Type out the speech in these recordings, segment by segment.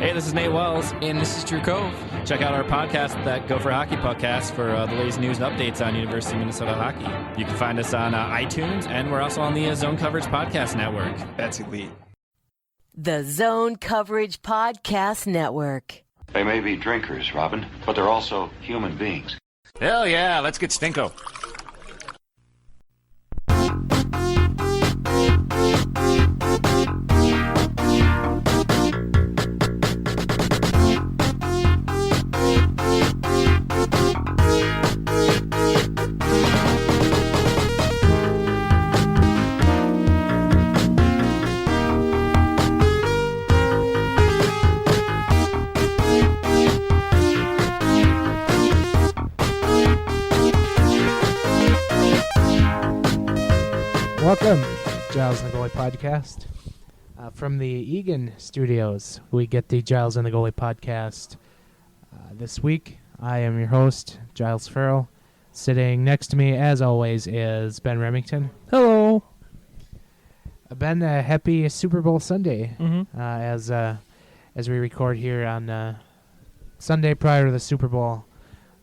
Hey, this is Nate Wells, and this is True Cove. Check out our podcast, that Go for Hockey podcast, for the latest news and updates on University of Minnesota hockey. You can find us on iTunes, and we're also on the Zone Coverage Podcast Network. That's elite. The Zone Coverage Podcast Network. They may be drinkers, Robin, but they're also human beings. Hell yeah, let's get stinko. Welcome, Giles and the Goalie Podcast. From the Egan Studios, we get the Giles and the Goalie Podcast. This week, I am your host, Giles Farrell. Sitting next to me, as always, is Ben Remington. Hello. Ben, happy Super Bowl Sunday. As we record here on Sunday prior to the Super Bowl.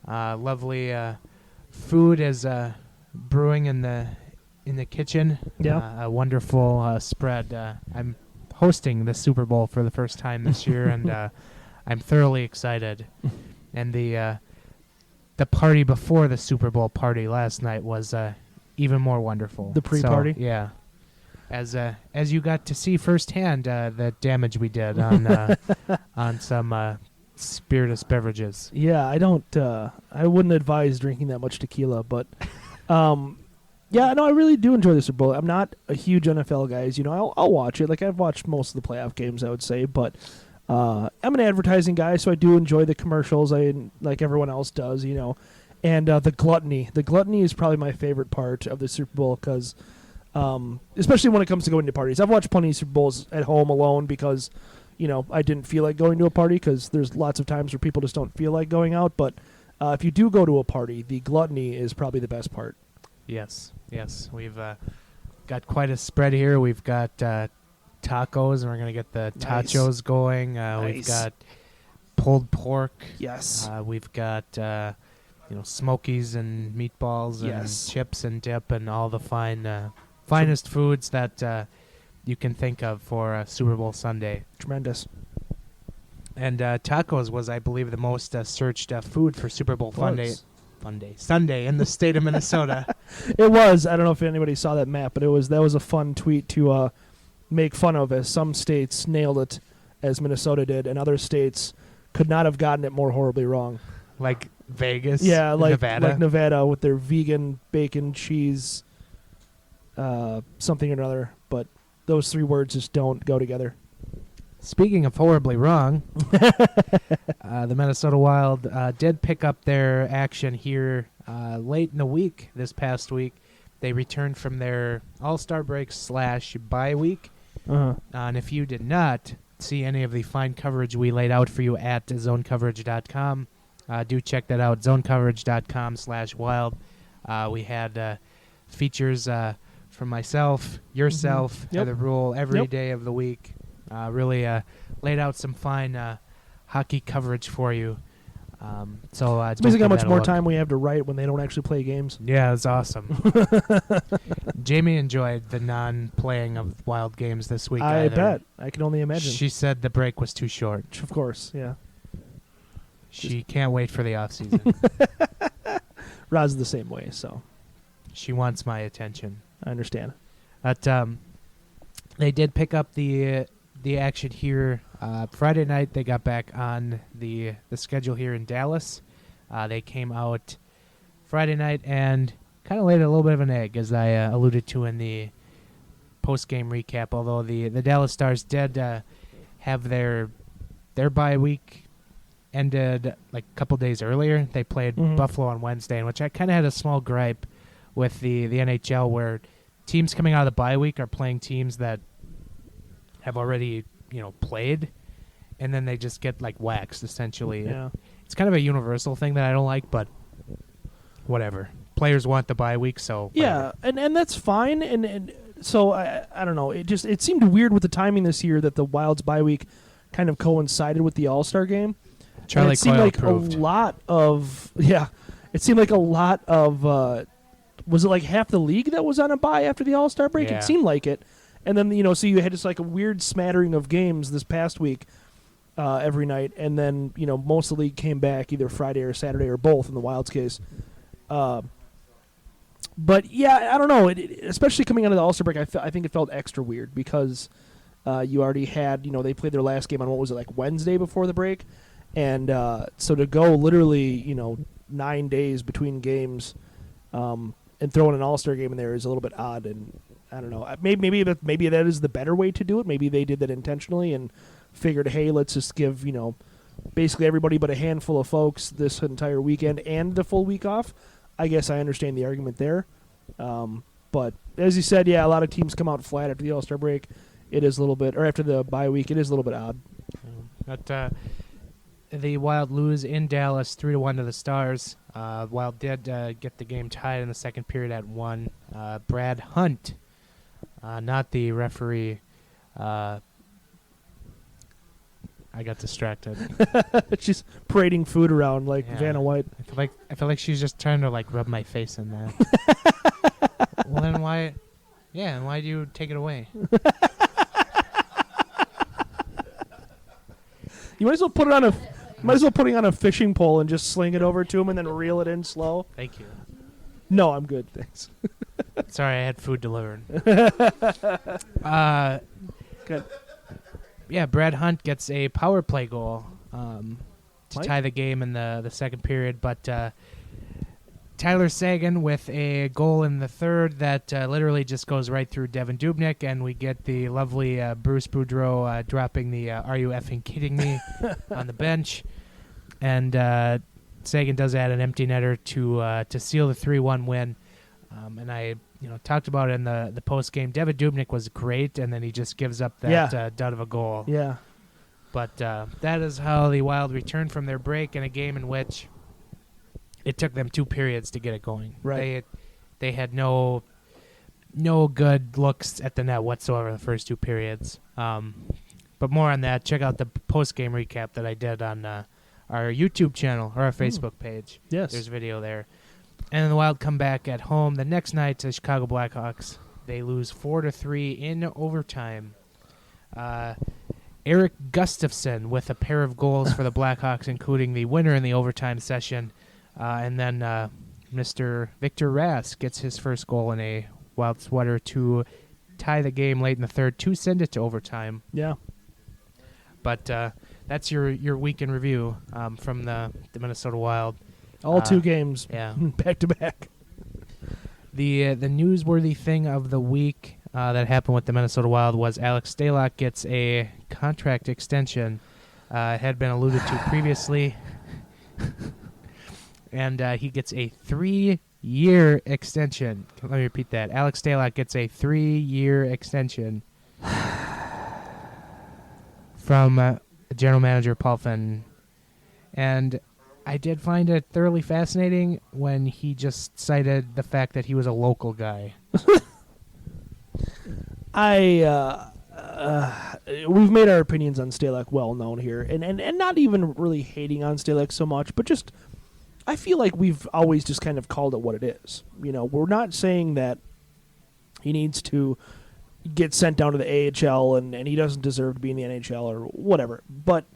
Lovely food is brewing in the kitchen. Yeah. A wonderful spread. I'm hosting the Super Bowl for the first time this year, and I'm thoroughly excited. And the party before the Super Bowl party last night was even more wonderful. The pre-party? So, yeah. As you got to see firsthand the damage we did on on some spirituous beverages. Yeah, I wouldn't advise drinking that much tequila, but yeah, no, I really do enjoy the Super Bowl. I'm not a huge NFL guy, as you know. I'll watch it. Like, I've watched most of the playoff games, I would say, but I'm an advertising guy, so I do enjoy the commercials, like everyone else does, you know. And the gluttony. The gluttony is probably my favorite part of the Super Bowl because, especially when it comes to going to parties. I've watched plenty of Super Bowls at home alone because, you know, I didn't feel like going to a party because there's lots of times where people just don't feel like going out. But if you do go to a party, the gluttony is probably the best part. Yes. We've got quite a spread here. We've got tacos, and we're going to get the tachos going. We've got pulled pork. Yes. We've got smokies and meatballs and chips and dip and all the finest foods that you can think of for a Super Bowl Sunday. Tremendous. And tacos was, I believe, the most searched food for Super Bowl Sunday in the state of Minnesota. It was. I don't know if anybody saw that map, but that was a fun tweet to make fun of, as some states nailed it as Minnesota did, and other states could not have gotten it more horribly wrong. Like Vegas? Yeah, like Nevada? Like Nevada with their vegan bacon cheese something or another, but those three words just don't go together. Speaking of horribly wrong, the Minnesota Wild did pick up their action here late in the week this past week. They returned from their All-Star break / bye week. And if you did not see any of the fine coverage we laid out for you at zonecoverage.com, do check that out, zonecoverage.com/wild. We had features from myself, yourself, Heather Rule every day of the week. Really laid out some fine hockey coverage for you. So it's amazing how much more time we have to write when they don't actually play games. Yeah, it's awesome. Jamie enjoyed the non-playing of Wild games this week. I bet. I can only imagine. She said the break was too short. Of course, yeah. She can't wait for the off-season. Roz's the same way, so. She wants my attention. I understand. But they did pick up the action here. Friday night, they got back on the schedule here in Dallas. They came out Friday night and kind of laid a little bit of an egg, as I alluded to in the post-game recap, although the Dallas Stars did have their bye week ended like a couple days earlier. They played Buffalo on Wednesday, in which I kind of had a small gripe with the NHL, where teams coming out of the bye week are playing teams that have already, played, and then they just get like waxed essentially. Yeah. It's kind of a universal thing that I don't like, but whatever. Players want the bye week, so yeah, and that's fine. And so I don't know. It seemed weird with the timing this year that the Wild's bye week kind of coincided with the All-Star game. Charlie and it seemed Coyle like approved. a lot of it seemed like a lot of was it like half the league that was on a bye after the All-Star break? Yeah. It seemed like it. And then so you had just like a weird smattering of games this past week every night, and then most of the league came back either Friday or Saturday or both in the Wild's case. But yeah, I don't know. Especially coming out of the All-Star break, I think it felt extra weird because you already had they played their last game on what was it, like Wednesday before the break, and so to go literally 9 days between games and throwing an All-Star game in there is a little bit odd, and I don't know. Maybe that is the better way to do it. Maybe they did that intentionally and figured, hey, let's just give basically everybody but a handful of folks this entire weekend and the full week off. I guess I understand the argument there. But as you said, yeah, a lot of teams come out flat after the All-Star break. It is a little bit, or after the bye week, it is a little bit odd. But the Wild lose in Dallas 3-1 to the Stars. Wild did get the game tied in the second period at 1. Brad Hunt, not the referee. I got distracted. She's parading food around like Yeah. Vanna White. I feel like she's just trying to rub my face in that. Well, then why? Yeah, and why do you take it away? You might as well put it on a fishing pole and just sling it over to him and then reel it in slow. Thank you. No, I'm good, thanks. Sorry, I had food delivered. Good. Yeah, Brad Hunt gets a power play goal to tie the game in the second period, but Tyler Sagan with a goal in the third that literally just goes right through Devin Dubnyk, and we get the lovely Bruce Boudreau dropping the "Are you effing kidding me?" on the bench, and Sagan does add an empty netter to seal the 3-1 win. And I talked about it in the post game. Devin Dubnyk was great, and then he just gives up that dud of a goal. Yeah. But that is how the Wild returned from their break in a game in which it took them 2 periods to get it going. Right. They had no good looks at the net whatsoever in the first 2 periods. But more on that. Check out the post game recap that I did on our YouTube channel or our Facebook page. Yes. There's video there. And then the Wild come back at home the next night to the Chicago Blackhawks. They lose 4-3 in overtime. Eric Gustafsson with a pair of goals for the Blackhawks, including the winner in the overtime session. And then Mr. Victor Rask gets his first goal in a Wild sweater to tie the game late in the third to send it to overtime. Yeah. But that's your week in review from the Minnesota Wild. All 2 games. Yeah. Back to back. The newsworthy thing of the week that happened with the Minnesota Wild was Alex Stalock gets a contract extension. It had been alluded to previously. And he gets a 3-year extension. Let me repeat that. Alex Stalock gets a 3-year extension from general manager Paul Fenton. And I did find it thoroughly fascinating when he just cited the fact that he was a local guy. We've made our opinions on Stalock well known here, and not even really hating on Stalock so much, but just I feel like we've always just kind of called it what it is. We're not saying that he needs to get sent down to the AHL and he doesn't deserve to be in the NHL or whatever, but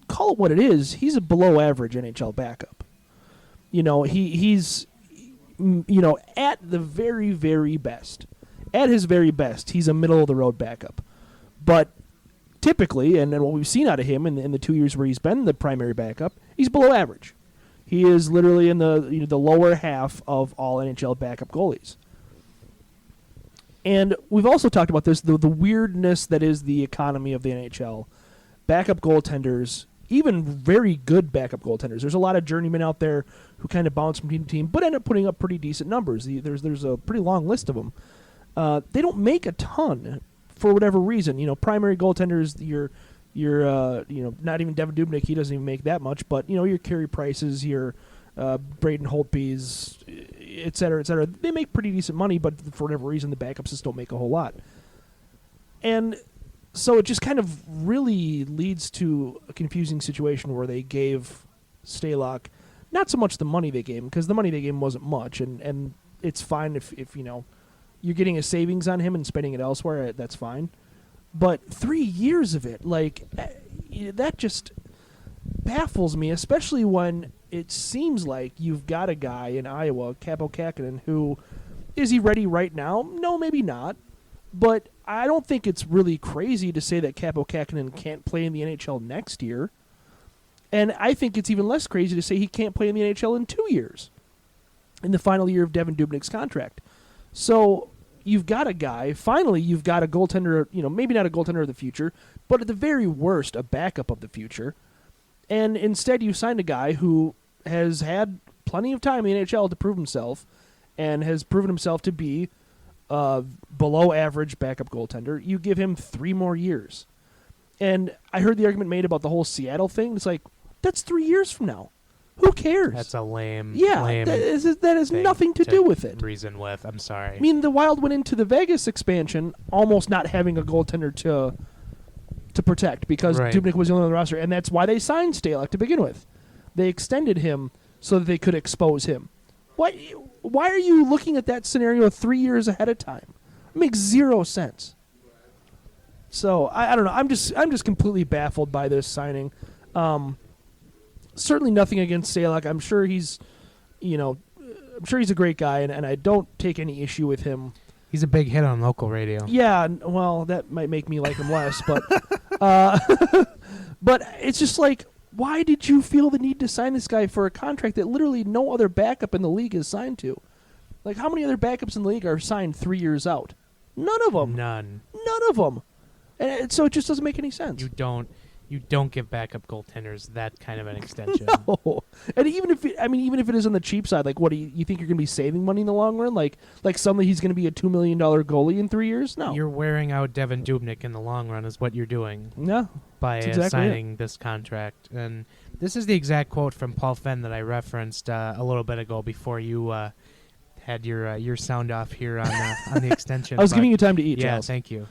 call it what it is. He's a below average NHL backup. He's at the very, very best. At his very best, he's a middle of the road backup. But typically, and what we've seen out of him in the 2 years where he's been the primary backup, he's below average. He is literally in the lower half of all NHL backup goalies. And we've also talked about this, the weirdness that is the economy of the NHL. Backup goaltenders, even very good backup goaltenders. There's a lot of journeymen out there who kind of bounce from team to team, but end up putting up pretty decent numbers. There's a pretty long list of them. They don't make a ton for whatever reason. Primary goaltenders, your not even Devin Dubnyk, he doesn't even make that much, but your Carey Prices, your Braden Holtbys, et cetera, they make pretty decent money, but for whatever reason, the backups just don't make a whole lot. And So it just kind of really leads to a confusing situation where they gave Stalock not so much the money they gave him, because the money they gave him wasn't much, and it's fine if you're getting a savings on him and spending it elsewhere, that's fine. But 3 years of it, that just baffles me, especially when it seems like you've got a guy in Iowa, Capo Kakinen, who, is he ready right now? No, maybe not. But I don't think it's really crazy to say that Capo Kakinen can't play in the NHL next year. And I think it's even less crazy to say he can't play in the NHL in 2 years, in the final year of Devin Dubnyk's contract. So you've got a guy, finally you've got a goaltender, maybe not a goaltender of the future, but at the very worst, a backup of the future. And instead you signed a guy who has had plenty of time in the NHL to prove himself and has proven himself to be below average backup goaltender. You give him 3 more years. And I heard the argument made about the whole Seattle thing. It's like, that's 3 years from now. Who cares? That's a lame. That has nothing to do with it. Reason with. I'm sorry. I mean, the Wild went into the Vegas expansion almost not having a goaltender to protect because Dubnyk was the only one on the roster, and that's why they signed Stalock to begin with. They extended him so that they could expose him. Why are you looking at that scenario 3 years ahead of time? It makes zero sense. So I don't know. I'm just completely baffled by this signing. Certainly nothing against Stalock. I'm sure he's a great guy, and I don't take any issue with him. He's a big hit on local radio. Yeah, well, that might make me like him less, but but it's just like, why did you feel the need to sign this guy for a contract that literally no other backup in the league is signed to? Like, how many other backups in the league are signed 3 years out? None of them. None of them. And so it just doesn't make any sense. You don't give backup goaltenders that kind of an extension. No. And even if it is on the cheap side, like, what do you think you're going to be saving money in the long run? Like suddenly he's going to be a $2 million goalie in 3 years? No. You're wearing out Devin Dubnyk in the long run is what you're doing. Yeah. By signing this contract. And this is the exact quote from Paul Fenn that I referenced a little bit ago before you had your sound off here on the extension. I was giving you time to eat, yeah, Charles. Thank you.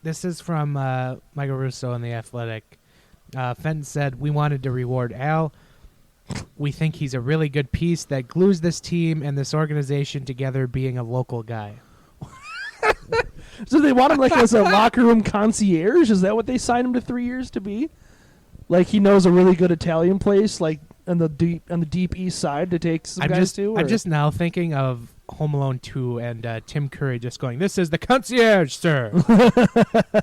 This is from Michael Russo in The Athletic. Fenton said, "We wanted to reward Al. We think he's a really good piece that glues this team and this organization together, being a local guy." So they want him as a locker room concierge? Is that what they signed him to 3 years to be? Like, he knows a really good Italian place, like on the deep east side to take some guys to? I'm just now thinking of Home Alone 2 and Tim Curry just going, "This is the concierge, sir."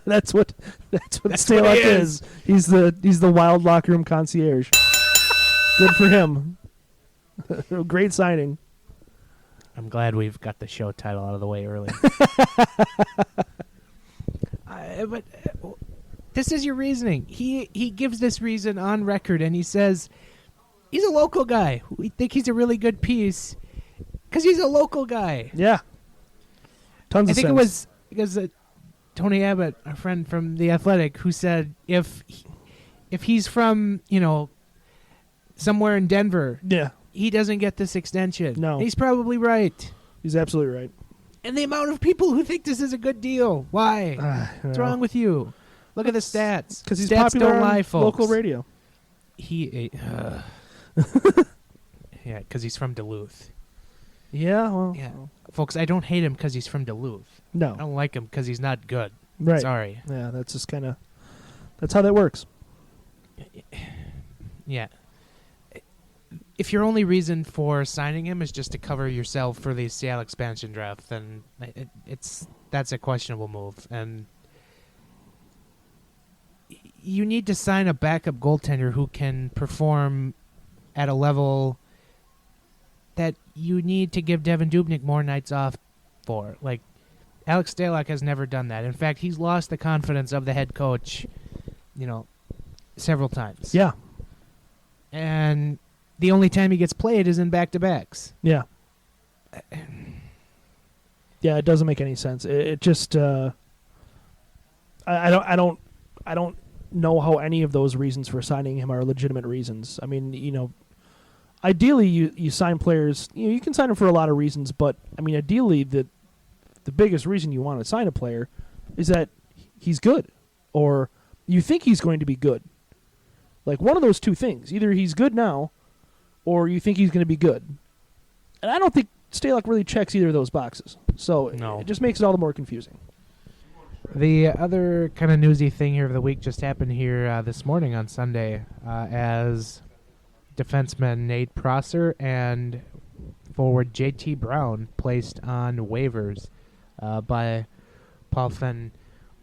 That's what Stalock is. He's the wild locker room concierge. Good for him. Great signing. I'm glad we've got the show title out of the way early. But this is your reasoning. He gives this reason on record, and he says he's a local guy. We think he's a really good piece because he's a local guy. Yeah. Tons of sense. I think it was because Tony Abbott, a friend from The Athletic, who said if he's from, somewhere in Denver, yeah, he doesn't get this extension. No. He's probably right. He's absolutely right. And the amount of people who think this is a good deal. Why? What's wrong with you? Look at the stats. Because he's stats popular don't lie, on folks. local radio. Yeah, because he's from Duluth. Yeah, well. Yeah. Folks, I don't hate him because he's from Duluth. No. I don't like him because he's not good. Right. Sorry. Yeah, that's just kind of... That's how that works. Yeah. If your only reason for signing him is just to cover yourself for the Seattle expansion draft, then that's a questionable move. And you need to sign a backup goaltender who can perform at a level that you need to give Devin Dubnyk more nights off for. Like, Alex Stalock has never done that. In fact, he's lost the confidence of the head coach, several times. Yeah. And the only time he gets played is in back-to-backs. Yeah. Yeah, it doesn't make any sense. It just I don't know how any of those reasons for signing him are legitimate reasons. I mean, ideally you sign players, you can sign them for a lot of reasons, but I mean, ideally the biggest reason you want to sign a player is that he's good, or you think he's going to be good. Like one of those two things. Either he's good now, or you think he's going to be good. And I don't think Stalock really checks either of those boxes. So No. it just makes it all the more confusing. The other kind of newsy thing here of the week just happened here this morning on Sunday as defenseman Nate Prosser and forward JT Brown placed on waivers by Paul Fenn.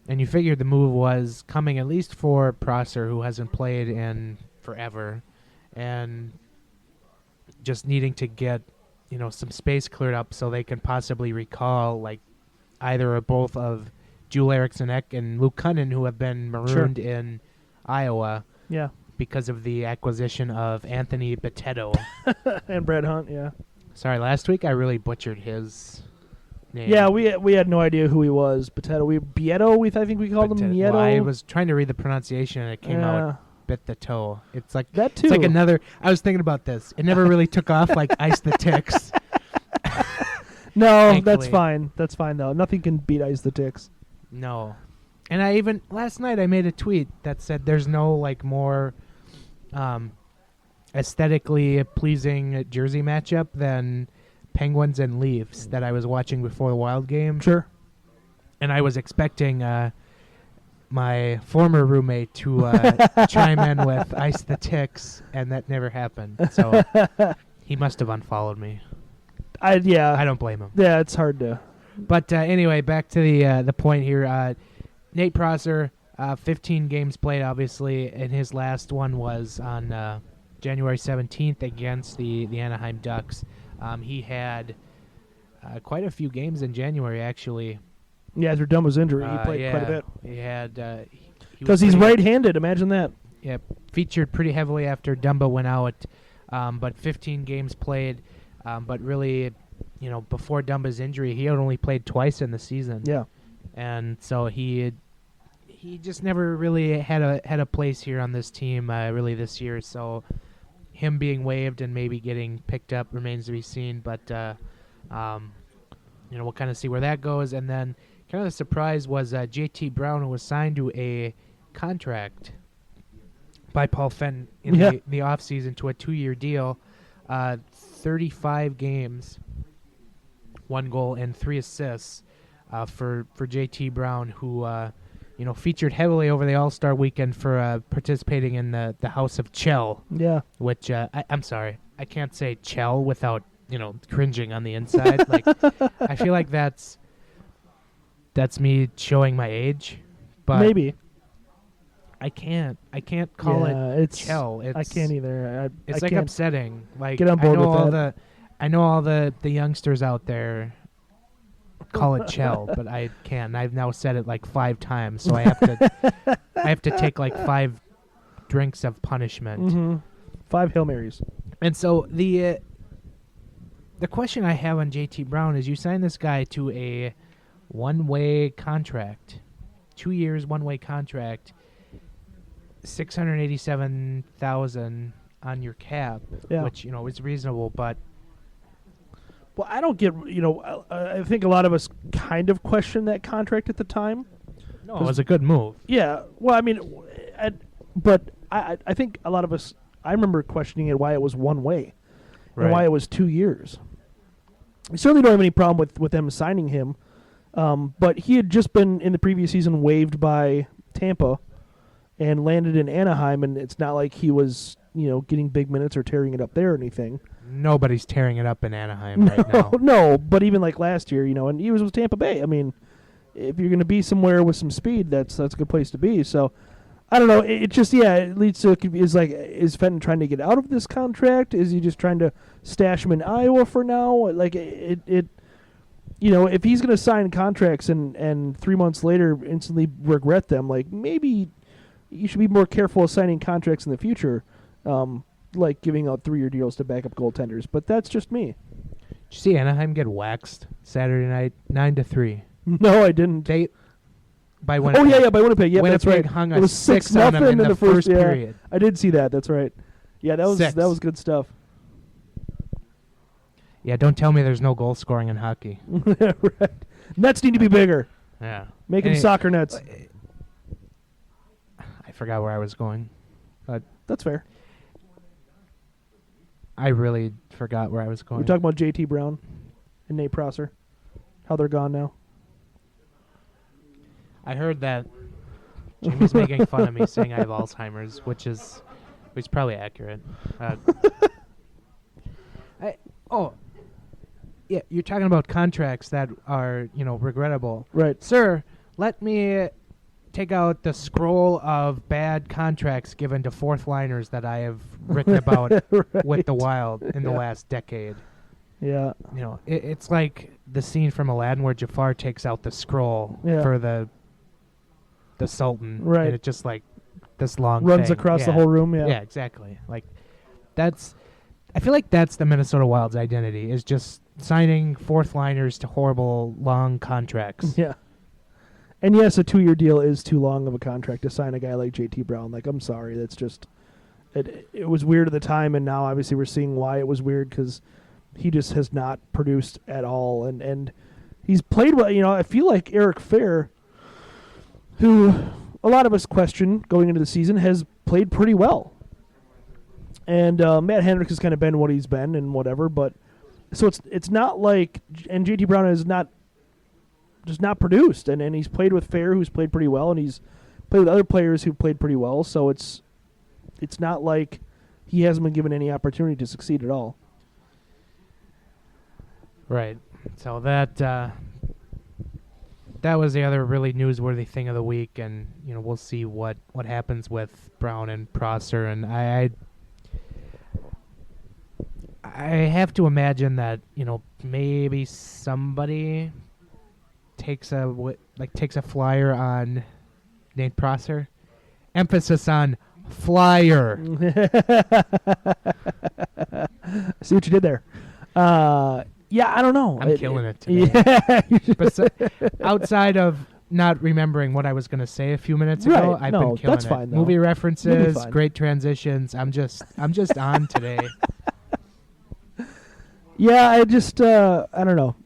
And you figured the move was coming at least for Prosser, who hasn't played in forever, and just needing to get, some space cleared up so they can possibly recall like either or both of Joel Eriksson Ek and Luke Cunnin, who have been marooned in Iowa Yeah. because of the acquisition of Anthony Bitetto. And Brad Hunt, yeah. Sorry, last week I really butchered his name. Yeah, we had no idea who he was. Bieto, I think we called him Nieto. Well, I was trying to read the pronunciation and it came out bit the toe. It's like that too. It's like another. I was thinking about this. It never really took off like Ice the Ticks. No, Thankfully. that's fine. That's fine though. Nothing can beat Ice the Ticks. No. And I even last night I made a tweet that said there's no like more aesthetically pleasing jersey matchup than Penguins and Leafs that I was watching before the Wild game. Sure. And I was expecting my former roommate to chime in with Ice the Ticks, and that never happened. So he must have unfollowed me. I don't blame him. Yeah, it's hard to. But anyway, back to the point here. Nate Prosser, 15 games played, obviously, and his last one was on January 17th against the Anaheim Ducks. He had quite a few games in January, actually. Yeah, after Dumba's injury, he played quite a bit. He had because he's right-handed. Imagine that. Yeah, featured pretty heavily after Dumba went out, but 15 games played. But really, before Dumba's injury, he had only played twice in the season. Yeah, and so he just never really had a place here on this team really this year. So him being waived and maybe getting picked up remains to be seen. But we'll kind of see where that goes. And then kind of the surprise was JT Brown, who was signed to a contract by Paul Fenn in the offseason to a 2-year deal. 35 games, 1 goal and 3 assists for JT Brown, who featured heavily over the All-Star weekend for participating in the House of Chell. Yeah. Which I'm sorry, I can't say Chell without cringing on the inside. Like I feel like that's me showing my age, but maybe. I can't call it Chell. I can't either. It's I like can't upsetting. Like get on board with that. I know all the youngsters out there call it Chell, but I can't. I've now said it like 5 times, so I have to take like 5 drinks of punishment. Mm-hmm. 5 Hail Marys. And so the question I have on JT Brown is you sign this guy to a one-way contract, 2 years, one-way contract, $687,000 on your cap, which is reasonable, but well, I don't get. I think a lot of us kind of questioned that contract at the time. No, it was a good move. Yeah, well, I mean, but I think a lot of us. I remember questioning it why it was one way, and why it was 2 years. We certainly don't have any problem with them signing him, but he had just been in the previous season waived by Tampa and landed in Anaheim, and it's not like he was, getting big minutes or tearing it up there or anything. Nobody's tearing it up in Anaheim right now. No, but even like last year, and he was with Tampa Bay. I mean, if you're going to be somewhere with some speed, that's a good place to be. So, I don't know. It just, it leads to, is Fenton trying to get out of this contract? Is he just trying to stash him in Iowa for now? Like, if he's going to sign contracts and 3 months later instantly regret them, like, maybe you should be more careful of signing contracts in the future, like giving out 3-year deals to backup goaltenders. But that's just me. Did you see Anaheim get waxed Saturday night, 9-3? No, I didn't. By Winnipeg. Oh yeah, by Winnipeg. Yeah, that's right. Hung it was 6 on them in the first period. I did see that. That's right. Yeah, that was good stuff. Yeah, don't tell me there's no goal scoring in hockey. Right. Nets need to be bigger. Yeah. Make them soccer nets. I forgot where I was going. That's fair. I really forgot where I was We're going. talking about JT Brown and Nate Prosser. How they're gone now. I heard that Jamie's making fun of me saying I have Alzheimer's, which is probably accurate. Yeah, you're talking about contracts that are, regrettable. Right. Sir, let me take out the scroll of bad contracts given to fourth liners that I have written about with the Wild in the last decade. Yeah. It's like the scene from Aladdin where Jafar takes out the scroll for the Sultan. Right. And it just like this long runs thing. across the whole room. Yeah. Yeah, exactly. Like I feel like that's the Minnesota Wild's identity, is just signing fourth liners to horrible long contracts. Yeah. And yes, a 2-year deal is too long of a contract to sign a guy like JT Brown. Like, I'm sorry, that's just it was weird at the time, and now obviously we're seeing why it was weird, because he just has not produced at all, and he's played well. I feel like Eric Fair, who a lot of us question going into the season, has played pretty well. And Matt Hendricks has kind of been what he's been and whatever, but so it's not like, and JT Brown has not produced, and he's played with Fair, who's played pretty well, and he's played with other players who played pretty well, so it's not like he hasn't been given any opportunity to succeed at all. Right. So that was the other really newsworthy thing of the week, and we'll see what happens with Brown and Prosser, and I have to imagine that maybe somebody takes a flyer on Nate Prosser. Emphasis on flyer. See what you did there. Yeah, I don't know. I'm killing it today. Yeah. But outside of not remembering what I was going to say a few minutes ago, I've been killing that's it. fine, though. Movie You'll be references, fine. great transitions. I'm just on today. Yeah, I don't know.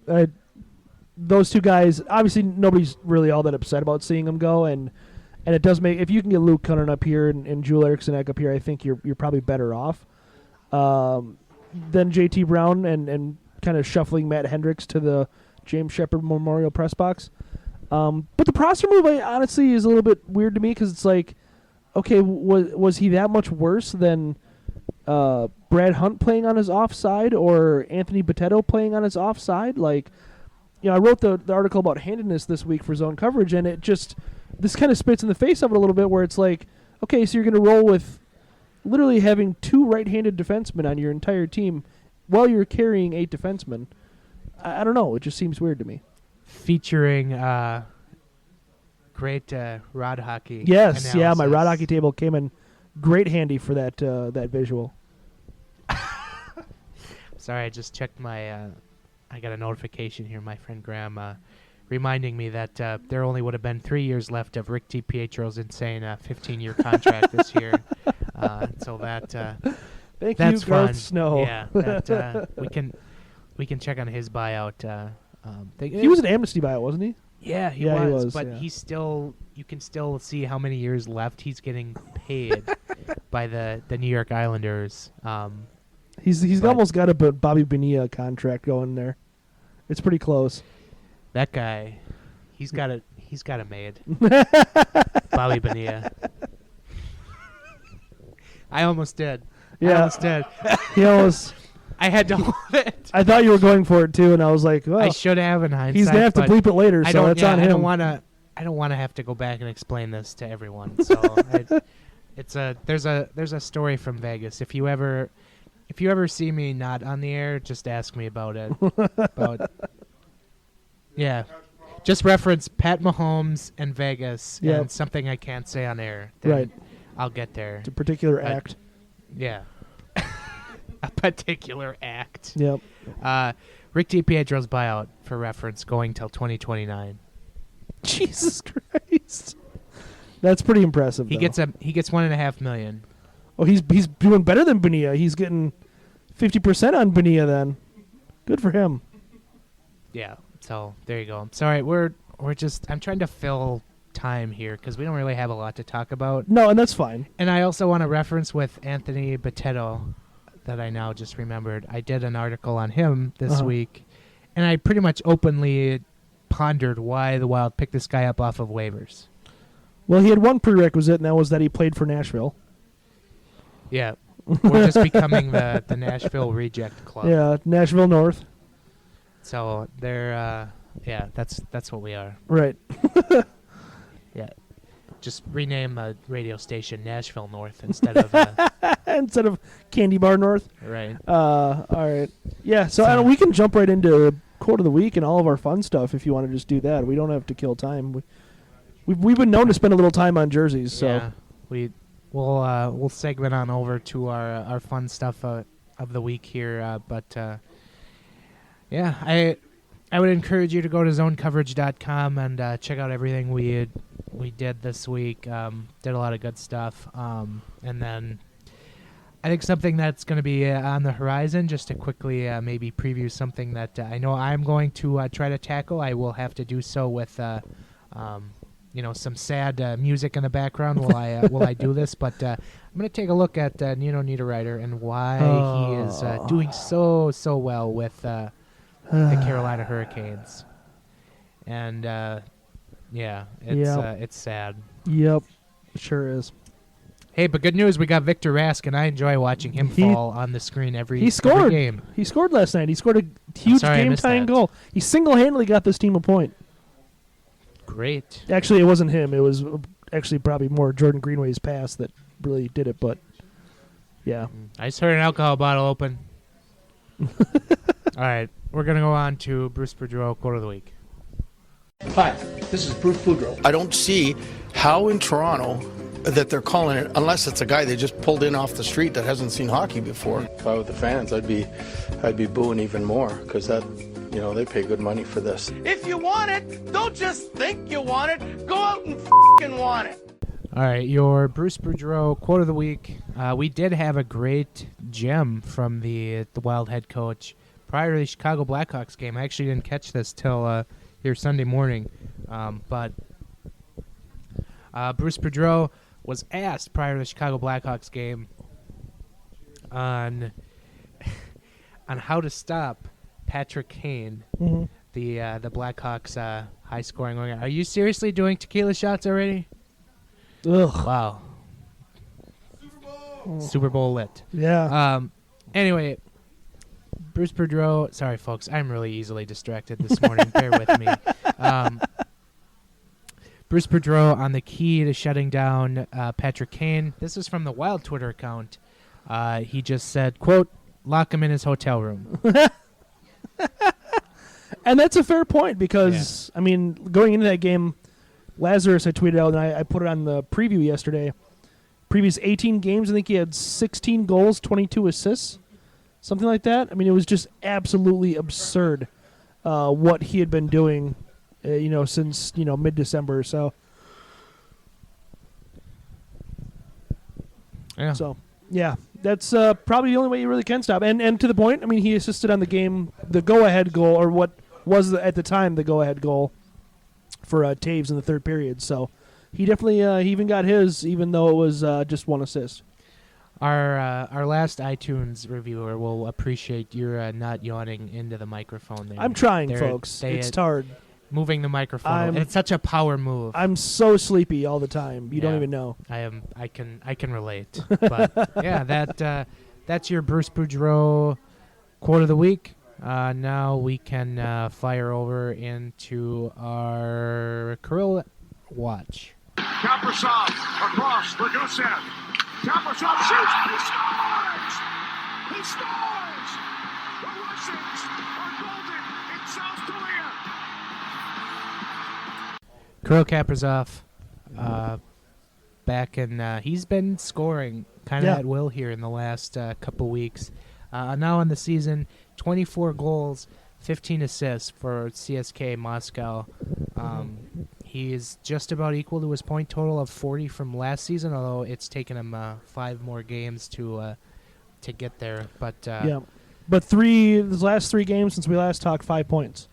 Those two guys, obviously nobody's really all that upset about seeing them go, and it does make, if you can get Luke Cunnin up here and Joel Eriksson up here, I think you're probably better off than JT Brown and kind of shuffling Matt Hendricks to the James Shepard Memorial Press Box. But the Prosser move, honestly, is a little bit weird to me, because it's like, okay, was he that much worse than Brad Hunt playing on his offside or Anthony Boteto playing on his offside? Like, I wrote the article about handedness this week for Zone Coverage, and this kind of spits in the face of it a little bit, where it's like, okay, so you're going to roll with literally having 2 right-handed defensemen on your entire team while you're carrying 8 defensemen. I don't know. It just seems weird to me. Featuring great rod hockey. Yes, analysis. yeah, my rod hockey table came in great handy for that visual. Sorry, I just checked my. I got a notification here. My friend Graham reminding me that there only would have been 3 years left of Rick DiPietro's insane 15-year contract this year. So that Thank that's you, Garth fun. Snow. Yeah, that we can check on his buyout. He was an amnesty buyout, wasn't he? Yeah, he Yeah, he was, was, but yeah. he's still. You can still see how many years left he's getting paid by the New York Islanders. He's But- almost got a Bobby Bonilla contract going there. It's pretty close. That guy, he's got it made. Bobby Bonilla. I almost did. I Yeah. almost did. He almost. I had to hold it. I thought you were going for it too, and I was like, well, I should have in hindsight. he's gonna have to but bleep it later, I so don't, that's yeah, on him. I don't want to have to go back and explain this to everyone. So there's a story from Vegas. If you ever see me not on the air, just ask me about it. Yeah, just reference Pat Mahomes and Vegas Yep. and something I can't say on air. Then Right. I'll get there. It's a particular act. Yeah. A particular act. Yep. Rick DiPietro's buyout, for reference, going till 2029. Jesus Christ. That's pretty impressive. He though. gets $1.5 million. Oh, he's doing better than Bonilla. He's getting 50% on Bonilla then. Good for him. Yeah. So there you go. Sorry, I'm trying to fill time here because we don't really have a lot to talk about. No, and that's fine. And I also want to reference with Anthony Botetto that I now just remembered. I did an article on him this week, and I pretty much openly pondered why the Wild picked this guy up off of waivers. Well, he had one prerequisite, and that was that he played for Nashville. Yeah. We're just becoming the Nashville Reject Club. Yeah, Nashville North. So they're, that's what we are. Right. Yeah. Just rename a radio station Nashville North instead of... instead of Candy Bar North. Right. All right. Yeah, so I don't, we can jump right into quote of the week and all of our fun stuff if you want to just do that. We don't have to kill time. We've been known to spend a little time on jerseys, so... Yeah, we'll segment on over to our fun stuff of the week here, yeah, I would encourage you to go to zonecoverage.com and check out everything we did this week. Did a lot of good stuff, and then I think something that's going to be on the horizon. Just to quickly maybe preview something that I know I'm going to try to tackle. I will have to do so with some sad music in the background while I do this. But I'm going to take a look at Nino Niederreiter and why he is doing so well with the Carolina Hurricanes. And it's sad. Yep, sure is. Hey, but good news, we got Victor Rask, and I enjoy watching him fall on the screen every game. He scored last night. He scored a huge game-tying goal. He single-handedly got this team a point. Great. Actually, it wasn't him. It was actually probably more Jordan Greenway's pass that really did it, but yeah. I just heard an alcohol bottle open. All right, we're going to go on to Bruce Boudreau, quote of the week. Hi, this is Bruce Boudreau. I don't see how in Toronto that they're calling it, unless it's a guy they just pulled in off the street that hasn't seen hockey before. If I were the fans, I'd be booing even more because they pay good money for this. If you want it, don't just think you want it. Go out and f***ing want it. All right, your Bruce Boudreau quote of the week. We did have a great gem from the Wild head coach prior to the Chicago Blackhawks game. I actually didn't catch this till here Sunday morning, but Bruce Boudreau was asked prior to the Chicago Blackhawks game on how to stop Patrick Kane, the Blackhawks high-scoring winger. Are you seriously doing tequila shots already? Ugh. Wow. Super Bowl lit. Yeah. Anyway, Bruce Boudreau. Sorry, folks. I'm really easily distracted this morning. Bear with me. Bruce Boudreau on the key to shutting down Patrick Kane. This is from the Wild Twitter account. He just said, quote, lock him in his hotel room. And that's a fair point because, I mean, going into that game, Lazarus had tweeted out, and I put it on the preview yesterday. Previous 18 games, I think he had 16 goals, 22 assists, something like that. I mean, it was just absolutely absurd what he had been doing, since, mid-December or so. Yeah. So, yeah, that's probably the only way you really can stop. And to the point, I mean, he assisted on the go-ahead goal, or what was at the time the go-ahead goal for Taves in the third period. So he definitely he even got his, even though it was just one assist. Our last iTunes reviewer will appreciate your not yawning into the microphone there. I'm trying, folks. It's hard. Moving the microphone. It's such a power move. I'm so sleepy all the time. You don't even know. I can relate. But yeah, that's your Bruce Boudreau quote of the week. Now we can fire over into our Kirill Watch. Kaprizov across the goose end. Kaprizov shoots. He scores! He scores! The Russians are golden in South Korea. Kirill Kaprizov, back in, he's been scoring kind of at will here in the last couple weeks. Now in the season, 24 goals, 15 assists for CSKA Moscow. He's just about equal to his point total of 40 from last season, although it's taken him 5 more games to get there. But his last 3 games since we last talked, 5 points.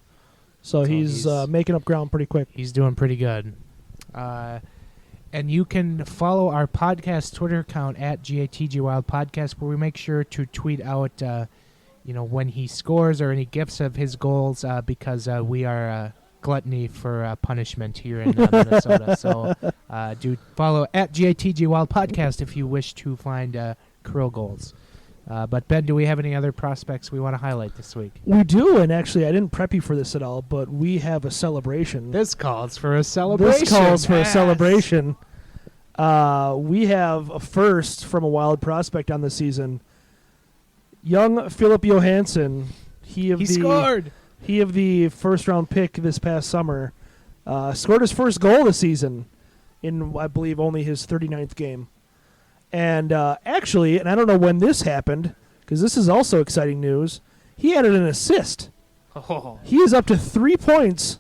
So he's making up ground pretty quick. He's doing pretty good. And you can follow our podcast Twitter account at GATG Wild Podcast, where we make sure to tweet out, when he scores or any gifs of his goals, because we are gluttony for punishment here in Minnesota. So do follow at GATG Wild Podcast if you wish to find Krill goals. But Ben, do we have any other prospects we want to highlight this week? We do, and actually I didn't prep you for this at all, but we have a celebration. This calls for a celebration. This calls for a celebration. We have a first from a Wild prospect on the season. Young Philip Johansson. He scored. He of the first-round pick this past summer. Scored his first goal this season in, I believe, only his 39th game. And actually, and I don't know when this happened, because this is also exciting news, he added an assist. Oh. He is up to 3 points.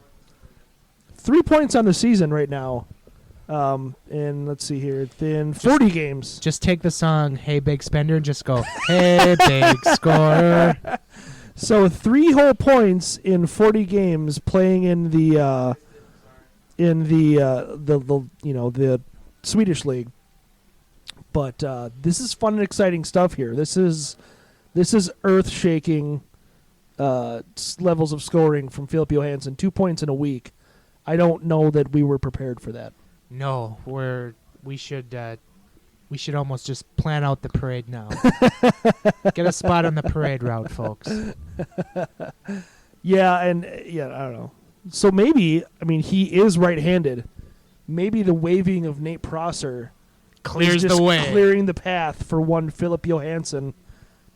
3 points on the season right now. And let's see here, in 40 games. Just take the song "Hey Big Spender" and just go, "Hey Big Scorer." So 3 whole points in 40 games playing in the Swedish league. But this is fun and exciting stuff here. This is earth-shaking levels of scoring from Philip Johansson. 2 points in a week. I don't know that we were prepared for that. No, we should almost just plan out the parade now. Get a spot on the parade route, folks. Yeah, I don't know. So maybe, he is right-handed. Maybe the waving of Nate Prosser clears just the way, clearing the path for one Philip Johansson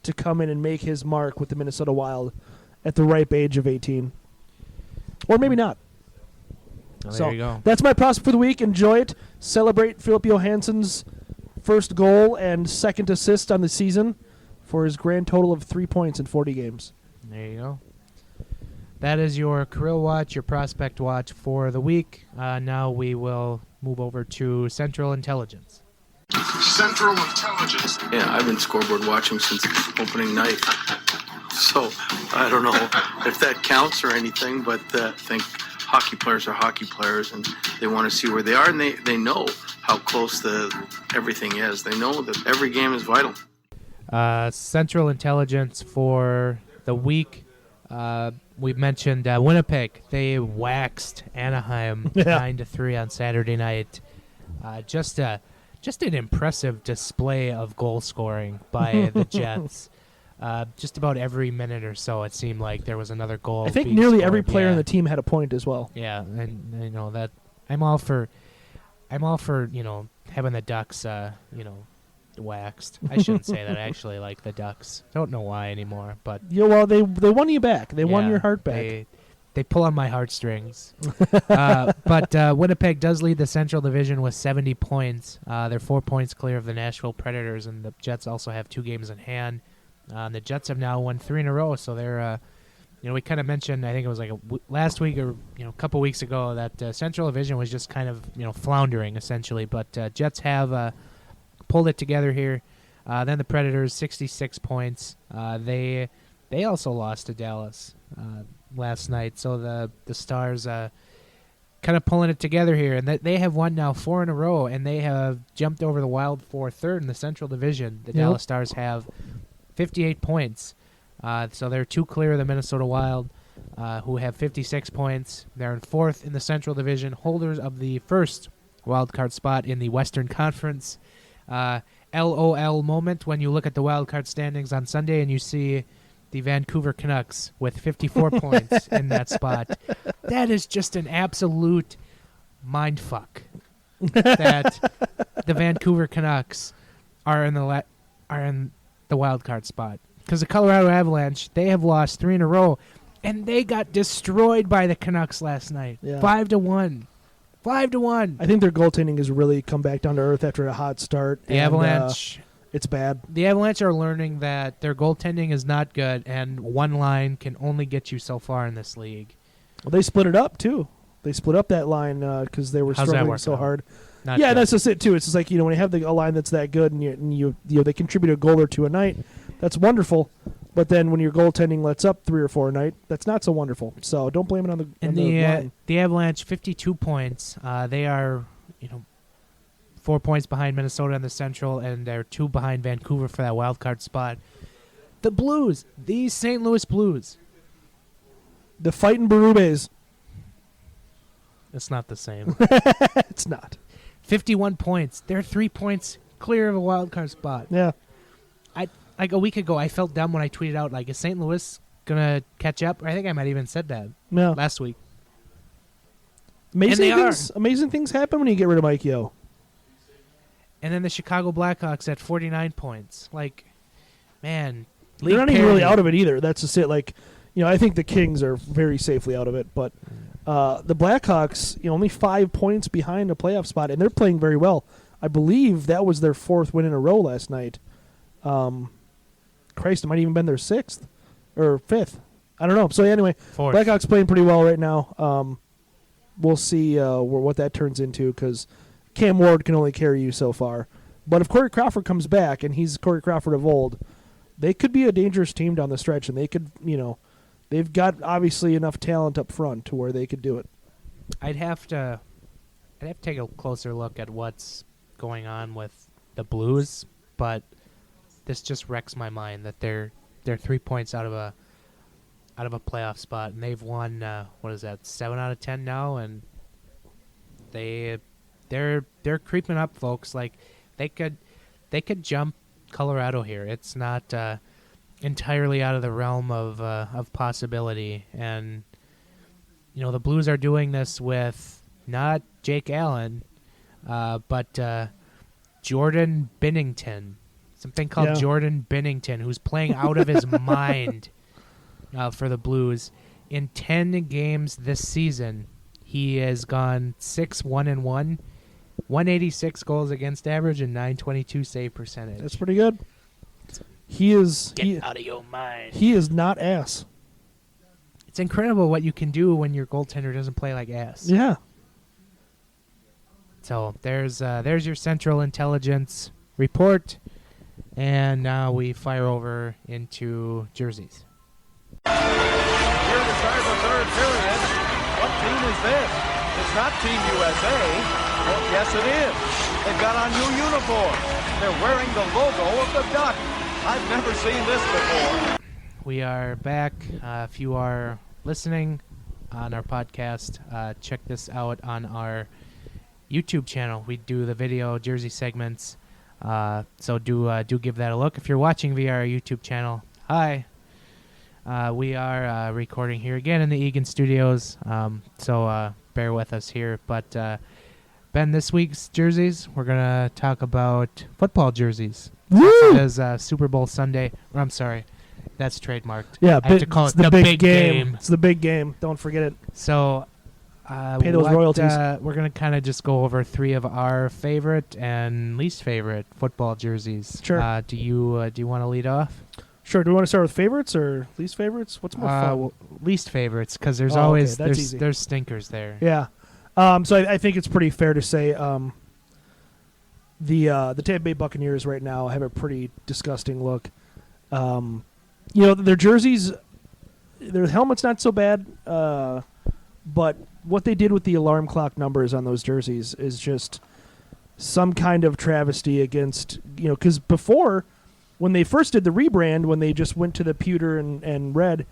to come in and make his mark with the Minnesota Wild at the ripe age of 18. Or maybe not. Oh, so there you go. That's my prospect for the week. Enjoy it. Celebrate Philip Johansson's first goal and second assist on the season for his grand total of 3 points in 40 games. There you go. That is your Krill Watch, your Prospect Watch for the week. Now we will move over to Central Intelligence. Central Intelligence. Yeah, I've been scoreboard watching since opening night. So I don't know if that counts or anything, but I think hockey players are hockey players, and they want to see where they are, and they know how close everything is. They know that every game is vital. Central Intelligence for the week. We mentioned Winnipeg. They waxed Anaheim 9-3 on Saturday night. Just an impressive display of goal scoring by the Jets. Just about every minute or so, it seemed like there was another goal. I think being nearly scored. every player on the team had a point as well. Yeah, and I know that I'm all for having the Ducks waxed. I shouldn't say that. I actually like the Ducks. Don't know why anymore, but Yeah, well, they won you back. They won your heart back. They pull on my heartstrings. But Winnipeg does lead the Central Division with 70 points. They're 4 points clear of the Nashville Predators, and the Jets also have 2 games in hand. The Jets have now won 3 in a row, so they're, we kind of mentioned, I think it was like last week or a couple weeks ago, that Central Division was just kind of floundering essentially. But Jets have pulled it together here. Then the Predators, 66 points. They also lost to Dallas last night, so the Stars kind of pulling it together here, and they have won now 4 in a row, and they have jumped over the Wild for third in the Central Division. The Dallas Stars have 58 points, so they're 2 clear of the Minnesota Wild, who have 56 points. They're in 4th in the Central Division, holders of the first wild card spot in the Western Conference. LOL moment when you look at the wild card standings on Sunday and you see the Vancouver Canucks with 54 points in that spot. That is just an absolute mindfuck that the Vancouver Canucks are in the wild card spot, because the Colorado Avalanche, they have lost 3 in a row, and they got destroyed by the Canucks last night, 5-1. 5-1. I think their goaltending has really come back down to earth after a hot start. The Avalanche, it's bad. The Avalanche are learning that their goaltending is not good, and one line can only get you so far in this league. Well, they split it up too. They split up that line because they were struggling so hard. Not good. That's just it too. It's just like, when you have a line that's that good and you they contribute a goal or two a night, that's wonderful. But then when your goaltending lets up 3 or 4 a night, that's not so wonderful. So don't blame it on the line. The Avalanche, 52 points. They are 4 points behind Minnesota in the Central, and they're 2 behind Vancouver for that wild card spot. The Blues, these St. Louis Blues. The fighting Berubes. It's not the same. It's not. 51 points. They're 3 points clear of a wild card spot. Yeah. Like a week ago, I felt dumb when I tweeted out, like, is St. Louis going to catch up? Or I think I might even said that last week. Amazing things happen when you get rid of Mike Yeo. And then the Chicago Blackhawks at 49 points. Like, man. They're not even really out of it either. That's just it. Like, I think the Kings are very safely out of it. But the Blackhawks, only 5 points behind a playoff spot, and they're playing very well. I believe that was their 4th win in a row last night. Christ, it might even been their 6th or 5th. I don't know. So anyway, 4th. Blackhawks playing pretty well right now. We'll see what that turns into because Cam Ward can only carry you so far. But if Corey Crawford comes back, and he's Corey Crawford of old, they could be a dangerous team down the stretch, and they could, they've got obviously enough talent up front to where they could do it. I'd have to take a closer look at what's going on with the Blues, but this just wrecks my mind that they're 3 points out of a playoff spot, and they've won 7 out of 10 now, and they're creeping up, folks. Like they could jump Colorado here. It's not entirely out of the realm of possibility, and the Blues are doing this with not Jake Allen, but Jordan Binnington. Something called Jordan Binnington, who's playing out of his mind for the Blues. In 10 games this season, he has gone 6-1-1, 186 goals against average, and 922 save percentage. That's pretty good. Get out of your mind. He is not ass. It's incredible what you can do when your goaltender doesn't play like ass. Yeah. So there's your Central Intelligence report. And now we fire over into jerseys. Here to start the third period. What team is this? It's not Team USA. Well, yes, it is. They've got on new uniforms. They're wearing the logo of the Duck. I've never seen this before. We are back. If you are listening on our podcast, check this out on our YouTube channel. We do the video jersey segments. So do give that a look. If you're watching via our YouTube channel, hi. We are recording here again in the Egan Studios, so bear with us here. But Ben, this week's jerseys, we're gonna talk about football jerseys. Woo! It is Super Bowl Sunday. Or, I'm sorry, that's trademarked. Yeah, I have to call it the big game. It's the big game. Don't forget it. So. Pay those royalties. We're going to kind of just go over 3 of our favorite and least favorite football jerseys. Sure. Do you want to lead off? Sure. Do we want to start with favorites or least favorites? What's more fun? Least favorites, because there's there's stinkers there. Yeah. So I think it's pretty fair to say the Tampa Bay Buccaneers right now have a pretty disgusting look. Their jerseys, their helmet's not so bad, but what they did with the alarm clock numbers on those jerseys is just some kind of travesty against, because before, when they first did the rebrand, when they just went to the pewter and red,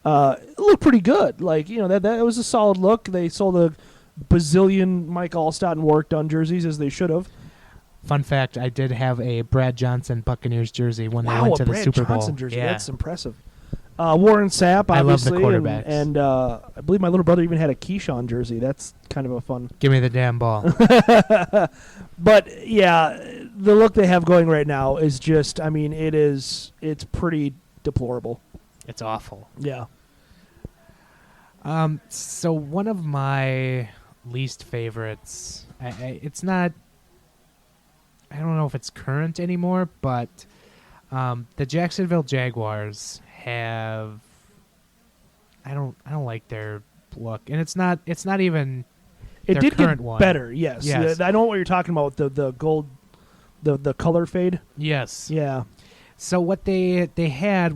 it looked pretty good. Like, that was a solid look. They sold a bazillion Mike Allstott and Warwick Dunn jerseys, as they should have. Fun fact, I did have a Brad Johnson Buccaneers jersey when they went to the Super Bowl. Brad Johnson jersey. Yeah. That's impressive. Warren Sapp, obviously. I love the quarterbacks. And I believe my little brother even had a Keyshawn jersey. That's kind of a fun. Give me the damn ball. But, yeah, the look they have going right now is just, it's pretty deplorable. It's awful. Yeah. So one of my least favorites, it's not, I don't know if it's current anymore, but the Jacksonville Jaguars have, I don't like their look, and it's not even it their did current get one. better. Yes. I know what you're talking about, the gold, the color fade. Yes. Yeah. So what they had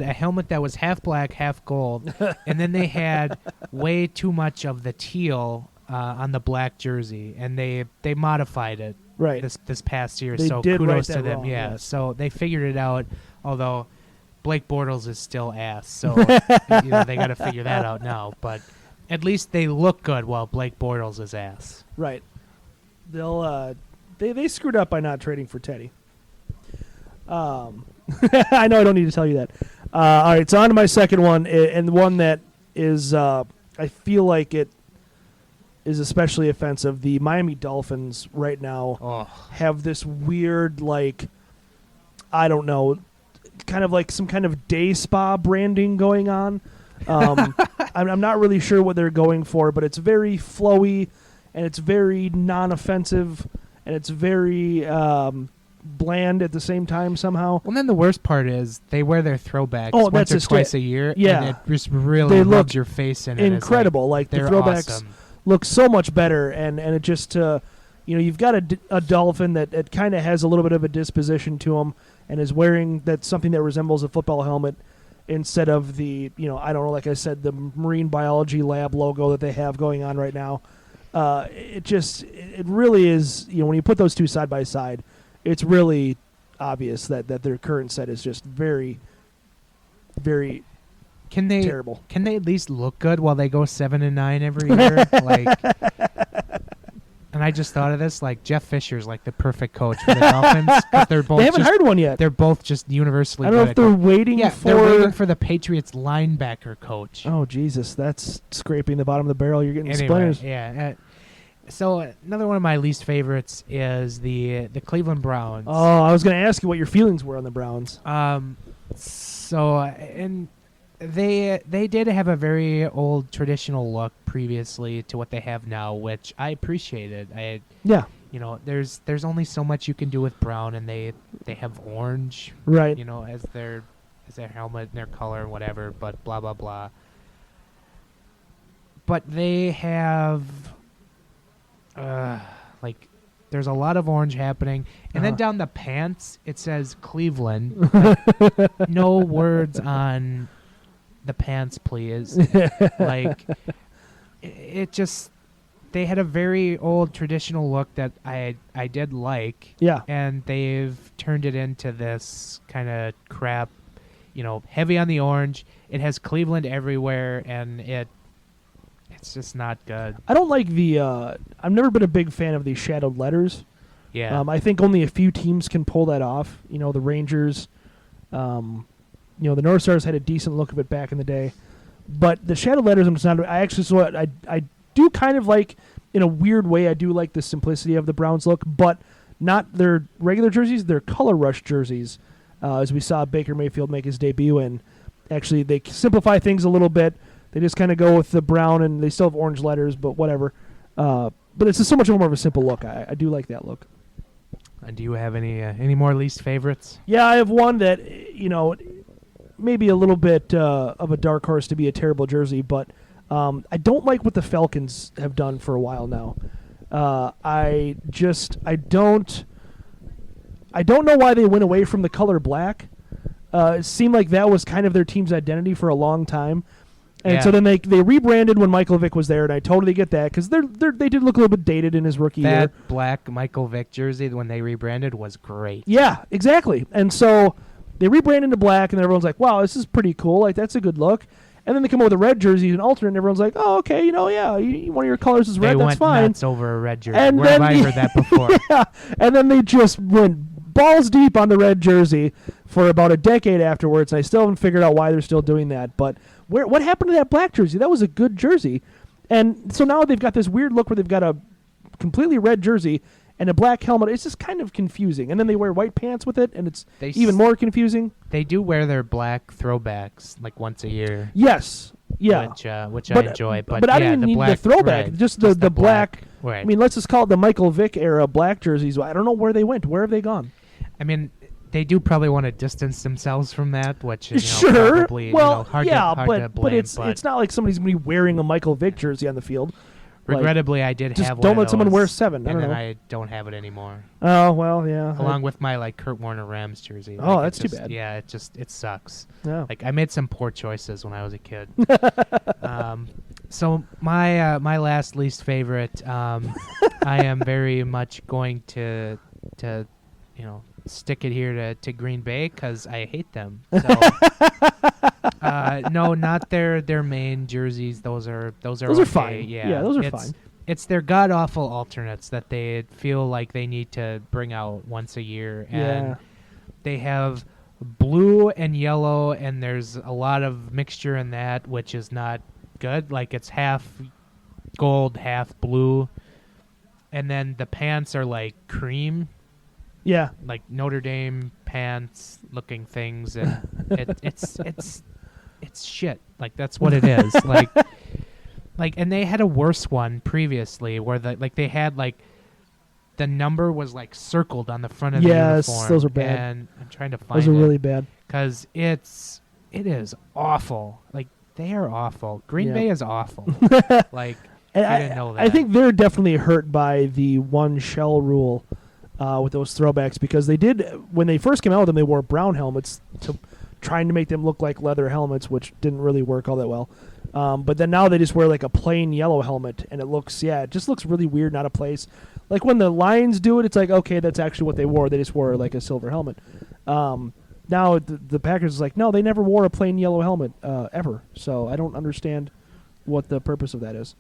a helmet that was half black, half gold, and then they had way too much of the teal on the black jersey, and they modified it this past year. They so did kudos right to that them. wrong, Yeah. yes. So they figured it out. Although Blake Bortles is still ass, so they got to figure that out now. But at least they look good while Blake Bortles is ass. Right. They'll they screwed up by not trading for Teddy. I know I don't need to tell you that. All right, so on to my second one, and one that is I feel like it is especially offensive. The Miami Dolphins right now have this weird, like, I don't know, kind of like some kind of day spa branding going on. I'm not really sure what they're going for, but it's very flowy, and it's very non-offensive, and it's very bland at the same time somehow. Well, then the worst part is they wear their throwbacks once or twice a year, yeah. and it just really rubs your face in it. Incredible. Like the throwbacks awesome. Look so much better, and it just, you've got a Dolphin that kind of has a little bit of a disposition to him and is wearing something that resembles a football helmet instead of the, I don't know, like I said, the marine biology lab logo that they have going on right now. It really is, when you put those two side by side, it's really obvious that their current set is just very, very terrible. Can they at least look good while they go 7-9 every year? And I just thought of this, like Jeff Fisher's like the perfect coach for the Dolphins. 'Cause they're both they haven't hired one yet. They're both just universally. I don't know if they're waiting for. They're waiting for the Patriots linebacker coach. Oh Jesus, that's scraping the bottom of the barrel. You're getting splinters. Yeah. So another one of my least favorites is the Cleveland Browns. Oh, I was going to ask you what your feelings were on the Browns. And they did have a very old traditional look previously to what they have now, which I appreciated. There's only so much you can do with brown, and they have orange, right? As their helmet and their color and whatever. But blah blah blah. But they have. There's a lot of orange happening, and then down the pants it says Cleveland. No words on the pants, please. It just, they had a very old traditional look that I did like. Yeah. And they've turned it into this kind of crap, heavy on the orange. It has Cleveland everywhere, and it's just not good. I don't like I've never been a big fan of these shadowed letters. Yeah. I think only a few teams can pull that off. The Rangers, the North Stars had a decent look of it back in the day. But the shadowed letters, I'm just not. I do kind of like, in a weird way, I do like the simplicity of the Browns look, but not their regular jerseys, their color rush jerseys, as we saw Baker Mayfield make his debut in. Actually, they simplify things a little bit. They just kind of go with the brown, and they still have orange letters, but whatever. But it's just so much more of a simple look. I do like that look. And do you have any more least favorites? Yeah, I have one that, maybe a little bit of a dark horse to be a terrible jersey, but I don't like what the Falcons have done for a while now. I don't know why they went away from the color black. It seemed like that was kind of their team's identity for a long time. And so then they rebranded when Michael Vick was there, and I totally get that because they did look a little bit dated in his rookie year. That black Michael Vick jersey when they rebranded was great. Yeah, exactly. And so they rebranded to black, and everyone's like, "Wow, this is pretty cool. Like that's a good look." And then they come up with a red jersey, an alternate, and everyone's like, "Oh, okay, one of your colors is red. That's fine." They went nuts over a red jersey. And Where have I heard that before? Yeah, and then they just went balls deep on the red jersey for about a decade afterwards. I still haven't figured out why they're still doing that, but. What happened to that black jersey? That was a good jersey. And so now they've got this weird look where they've got a completely red jersey and a black helmet. It's just kind of confusing. And then they wear white pants with it, and it's even more confusing. They do wear their black throwbacks like once a year. Yes. Yeah. Which I enjoy. But I didn't need the throwback. Right, just the black. Right. I mean, let's just call it the Michael Vick era black jerseys. I don't know where they went. Where have they gone? I mean, they do probably want to distance themselves from that, which is sure. Probably well, hard to blame. But it's not like somebody's going to be wearing a Michael Vick jersey on the field. Regrettably, I did just have one don't of let someone those, wear 7. I and don't then know. I don't have it anymore. Oh, well, yeah. Along with my like Kurt Warner Rams jersey. Oh, Like, that's it too bad. Yeah, it sucks. Yeah. Like I made some poor choices when I was a kid. So my last least favorite, I am very much going to stick it here to Green Bay because I hate them. So no, not their main jerseys. Those are okay. Fine. Yeah, those are fine. It's their god awful alternates that they feel like they need to bring out once a year, and they have blue and yellow, and there's a lot of mixture in that, which is not good. Like it's half gold, half blue, and then the pants are like cream. Yeah. Like Notre Dame pants looking things, and it's shit. Like that's what it is. Like, and they had a worse one previously where they had like the number was like circled on the front of the uniform. Yes, those are bad. And I'm trying to find those are really bad because it is awful. Like they are awful. Green Bay is awful. Like I didn't know that. I think they're definitely hurt by the one shell rule with those throwbacks because they did when they first came out with them. They wore brown helmets trying to make them look like leather helmets, which didn't really work all that well. But then now they just wear like a plain yellow helmet, and it just looks really weird, not a place. Like when the Lions do it, it's like, okay, that's actually what they wore. They just wore like a silver helmet. Now the Packers is like, no, they never wore a plain yellow helmet ever. So I don't understand what the purpose of that is.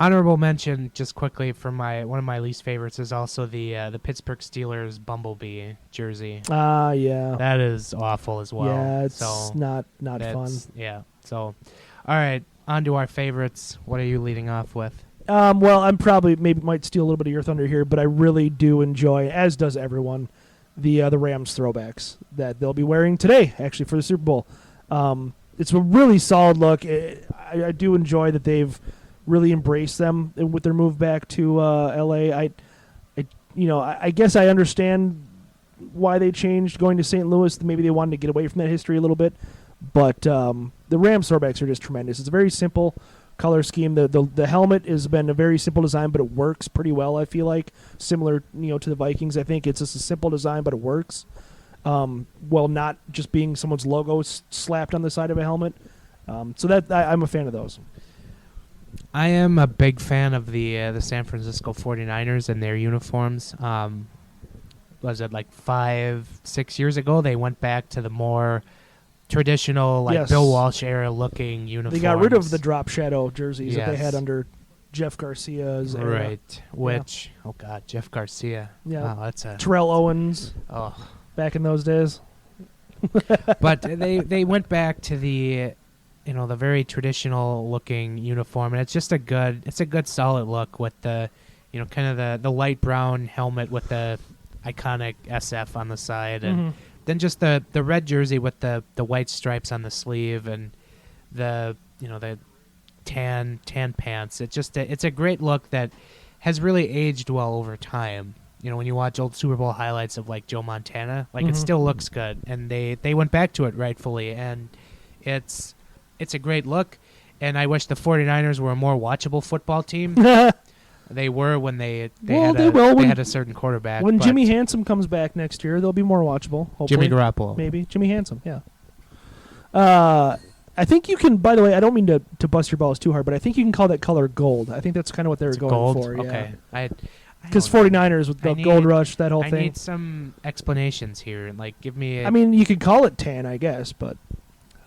Honorable mention, just quickly, for one of my least favorites is also the Pittsburgh Steelers Bumblebee jersey. Yeah. That is awful as well. Yeah, it's not fun. Yeah. So, all right, on to our favorites. What are you leading off with? Well, I'm probably might steal a little bit of your thunder here, but I really do enjoy, as does everyone, the Rams throwbacks that they'll be wearing today, actually, for the Super Bowl. It's a really solid look. I do enjoy that they've really embraced them with their move back to L.A. I guess I understand why they changed going to St. Louis. Maybe they wanted to get away from that history a little bit. But the Rams throwbacks are just tremendous. It's a very simple color scheme. The helmet has been a very simple design, but it works pretty well, I feel like. Similar to the Vikings. I think it's just a simple design, but it works. While not just being someone's logo slapped on the side of a helmet. So that I'm a fan of those. I am a big fan of the San Francisco 49ers and their uniforms. Was it like 5-6 years ago? They went back to the more traditional, Bill Walsh era looking uniforms. They got rid of the drop shadow jerseys that they had under Jeff Garcia's era. Right. Which, oh God, Jeff Garcia. Yeah. Wow, that's a Terrell Owens. Oh. Back in those days. But they went back to the the very traditional looking uniform, and it's a good solid look with the kind of the light brown helmet with the iconic SF on the side, and then just the red jersey with the white stripes on the sleeve and the the tan pants. It's a great look that has really aged well over time. When you watch old Super Bowl highlights of like Joe Montana, it still looks good, and they went back to it rightfully, and it's a great look. And I wish the 49ers were a more watchable football team. They were when they had a certain quarterback. When Jimmy Handsome comes back next year, they'll be more watchable. Hopefully. Jimmy Garoppolo. Maybe. Jimmy Handsome, yeah. I think you can, by the way, I don't mean to bust your balls too hard, but I think you can call that color gold. I think that's kind of what they were going gold? for. Okay. Yeah. Because 49ers with the gold rush, that whole thing. I need some explanations here. Give me I mean, you could call it tan, I guess, but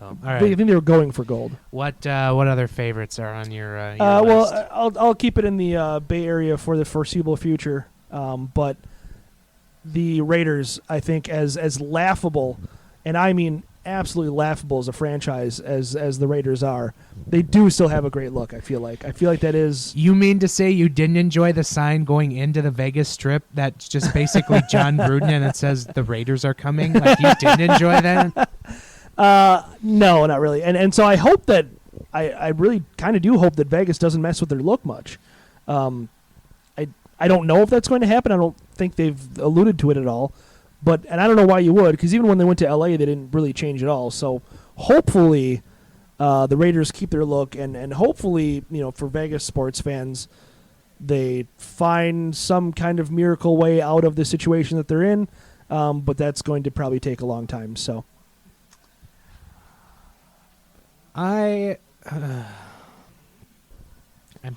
all right. I think they were going for gold. What other favorites are on your list? Well, I'll keep it in the Bay Area for the foreseeable future. But the Raiders, I think, as laughable, and I mean absolutely laughable as a franchise as the Raiders are, they do still have a great look. I feel like that is. You mean to say you didn't enjoy the sign going into the Vegas Strip that's just basically John Gruden and it says the Raiders are coming? Like you didn't enjoy that? No, not really. And so I hope that I really kind of do hope that Vegas doesn't mess with their look much. I don't know if that's going to happen. I don't think they've alluded to it at all. And I don't know why you would, because even when they went to L.A., they didn't really change at all. So hopefully the Raiders keep their look, and hopefully, for Vegas sports fans, they find some kind of miracle way out of the situation that they're in, but that's going to probably take a long time. So, I'm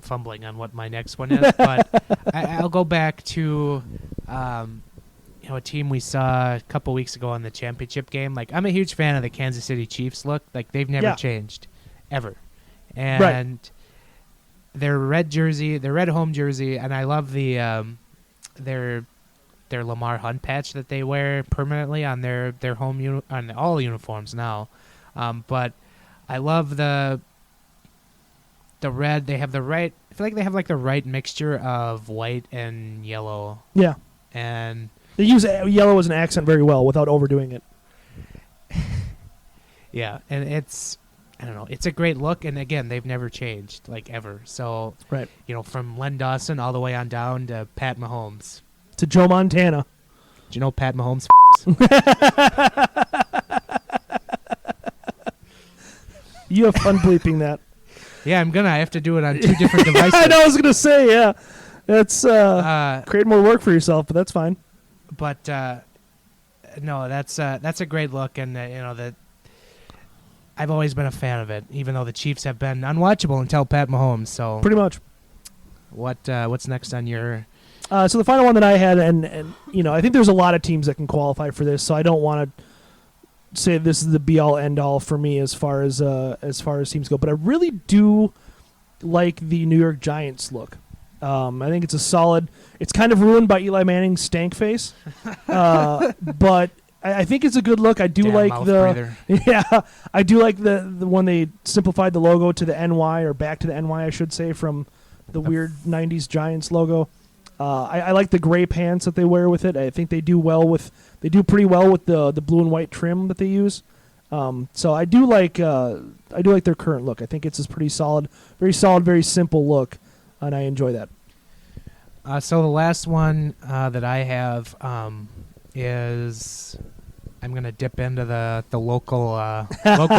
fumbling on what my next one is, but I'll go back to a team we saw a couple weeks ago in the championship game. Like, I'm a huge fan of the Kansas City Chiefs look. Like, they've never changed, ever. And their red jersey, their red home jersey, and I love the their Lamar Hunt patch that they wear permanently on their home on all uniforms now. But I love the red. They have the right. I feel like they have like the right mixture of white and yellow. Yeah, and they use yellow as an accent very well without overdoing it. Yeah, and it's, I don't know, it's a great look, and again, they've never changed, like, ever. So, from Len Dawson all the way on down to Pat Mahomes. To Joe Montana. Do you know Pat Mahomes? You have fun bleeping that. Yeah, I have to do it on 2 different devices. I know, I was going to say, yeah. That's create more work for yourself, but that's fine. But no, that's a great look, and that I've always been a fan of it, even though the Chiefs have been unwatchable until Pat Mahomes. So pretty much. What's next on your? So the final one that I had, and I think there's a lot of teams that can qualify for this, so I don't want to say this is the be all end all for me as far as teams go, but I really do like the New York Giants look. I think it's a solid. It's kind of ruined by Eli Manning's stank face, but I think it's a good look. I do like I do like the when they simplified the logo to the NY, or back to the NY, I should say, from the weird '90s Giants logo. I like the gray pants that they wear with it. I think they do pretty well with the blue and white trim that they use. So I do like their current look. I think it's a pretty solid, very simple look, and I enjoy that. So the last one that I have is, I'm gonna dip into the local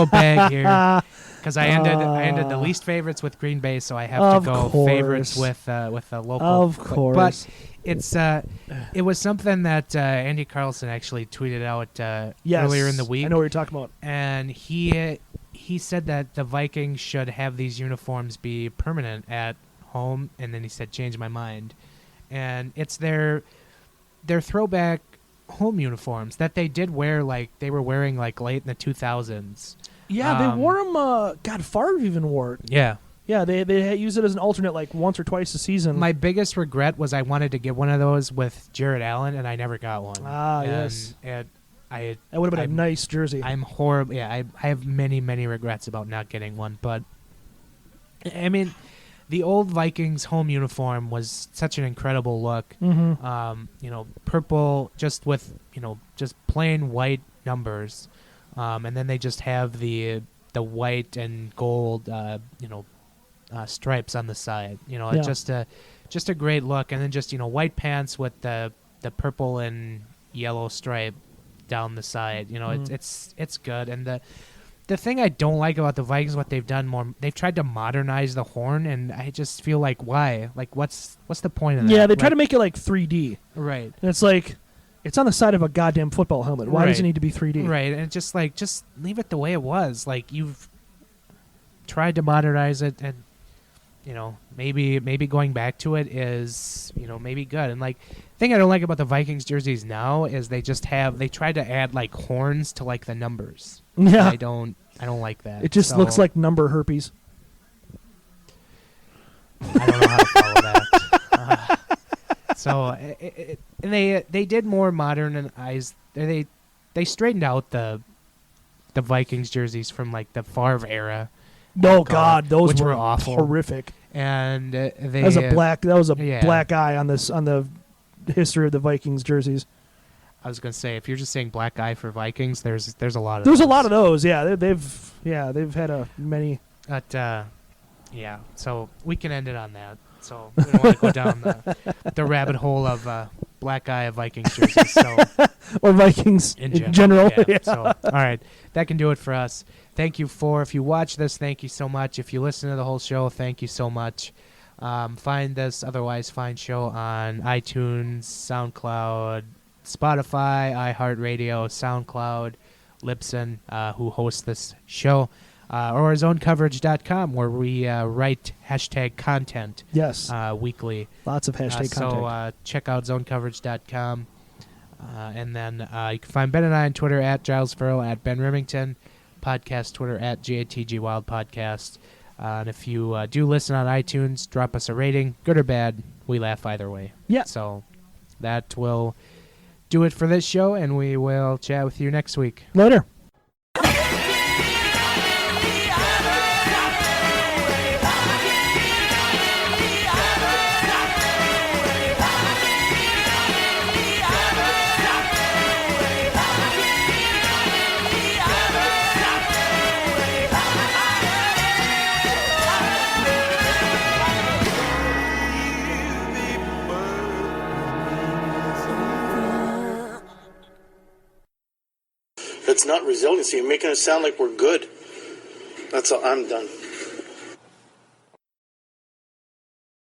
bag here, because I ended the least favorites with Green Bay, so I have to go favorites with the local. Of course, but it was something that Andy Carlson actually tweeted out earlier in the week. I know what you're talking about, and he said that the Vikings should have these uniforms be permanent at home, and then he said, change my mind. And it's their throwback home uniforms that they did wear, like they were wearing like late in the 2000s. Yeah, they wore them. God, Favre even wore it. Yeah. Yeah, they used it as an alternate like once or twice a season. My biggest regret was I wanted to get one of those with Jared Allen, and I never got one. Yes. And that would have been a nice jersey. I'm horrible. Yeah, I have many, many regrets about not getting one. But, I mean, the old Vikings home uniform was such an incredible look. Mm-hmm. Purple just with, just plain white numbers. And then they just have the white and gold, stripes on the side. Just a great look. And then just, white pants with the purple and yellow stripe down the side. It's good. And the thing I don't like about the Vikings, what they've done they've tried to modernize the horn, and I just feel like, why? Like, what's the point of that? Yeah, they try to make it like 3D. Right. And it's like, it's on the side of a goddamn football helmet. Why does it need to be 3D? Right, and just leave it the way it was. Like, you've tried to modernize it, and maybe going back to it is maybe good. And like, the thing I don't like about the Vikings jerseys now is they tried to add like horns to like the numbers. Yeah, I don't like that. It just looks like number herpes. I don't know how to follow that. And they did more modernize. They straightened out the Vikings jerseys from like the Favre era. No, God, those which were awful, horrific. And that was a black eye on the history of the Vikings jerseys. I was gonna say, if you're just saying black eye for Vikings, there's a lot of those. A lot of those. Yeah, they've had many. But yeah, so we can end it on that. So we don't want to go down the rabbit hole of black eye of Vikings jerseys. So or Vikings in general. Yeah. So, all right, that can do it for us. Thank you if you watch this, thank you so much. If you listen to the whole show, thank you so much. Find this Otherwise Fine show on iTunes, SoundCloud, Spotify, iHeartRadio, SoundCloud, Libsyn, who hosts this show, or zonecoverage.com, where we write hashtag content weekly. Lots of hashtag content. So check out zonecoverage.com. And then you can find Ben and I on Twitter at Giles Furrow, at Ben Remington, podcast Twitter at GATG Wild Podcast. And if you do listen on iTunes, drop us a rating, good or bad. We laugh either way. Yeah. So that will do it for this show, and we will chat with you next week. Later. It's not resiliency. You're making it sound like we're good. That's all. I'm done.